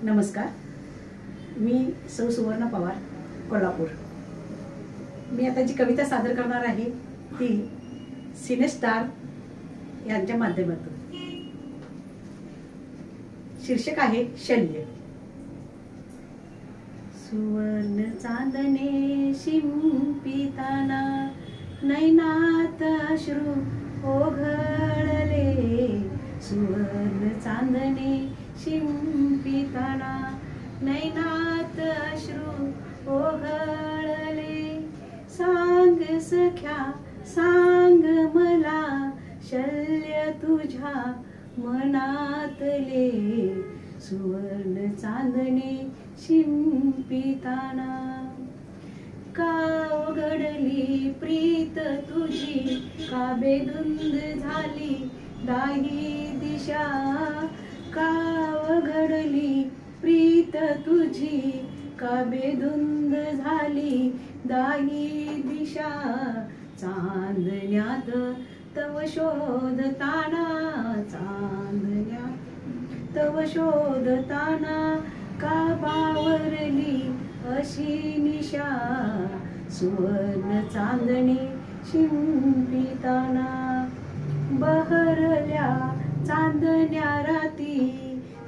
नमस्कार, मी सौ सुवर्ण पवार, कोल्हापूर। मी आता जी कविता सादर करणार आहे ती सिनेस्टार यांच्या माध्यमातून। शीर्षक आहे शल्य। सुवर्ण चांदणे शिंपिताना नैनात अश्रू ओघळले। सुवर्ण चांदणे शिंपिताना नैनात अश्रू ओघळले। सांग सख्या सांग मला शल्य तुझ्या मनातले। सुवर्ण चांदणे शिंपिताना का उघडली प्रीत तुझी, का बेधुंद झाली दाही दिशा। का उघडली प्रीत तुझी, का बेधुंद झाली दाही दिशा। चांदण्यात तव शोधताना, चांदण्यात तव शोधताना का बावरली अशी निशा। सुवर्ण चांदणे शिंपिताना बहरल्या चांदण्या राती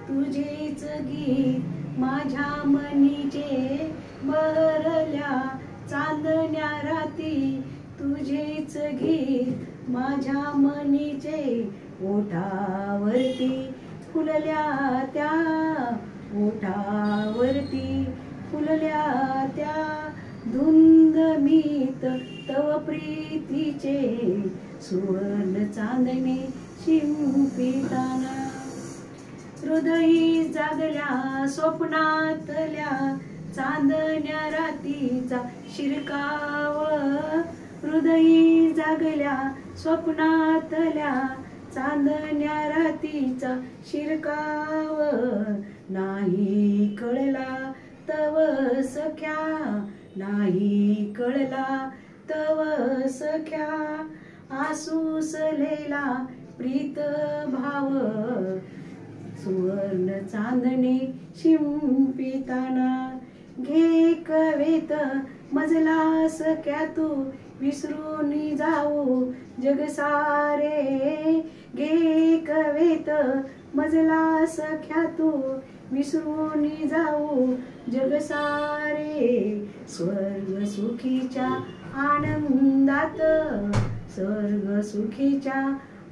तुझेच गीत माझ्या मनीचे। बहरल्या चांदण्या राती तुझेच गीत माझ्या मनीचे। ओठावरती फुलल्या त्या, ओठावरती फुलल्या त्या धुंद मीत तव प्रीतीचे। सुवर्ण चांदणे शिंपिताना हृदयी जागल्या स्वप्नातल्या चांदण्या रातीचा शिरकाव। हृदयी जागल्या स्वप्नातल्या चांदण्या रातीचा शिरकाव। नाही कळला तव सख्या, नाही कळला तव सख्या आसुसलेला प्रीत भाव। सुवर्ण चांदणे शिंपिताना घे कवेत मजला सख्या तू विसरून जाऊ जग सारे। घे कवेत मजला सख्या तू विसरून जाऊ जग सारे। स्वर्ग सुखीच्या आनंदात, स्वर्ग सुखीच्या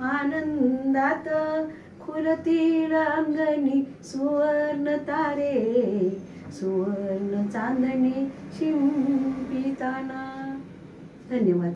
आनंदात खुलतील अंगणी सुवर्ण तारे। सुवर्ण चांदणे शिंपिताना। धन्यवाद।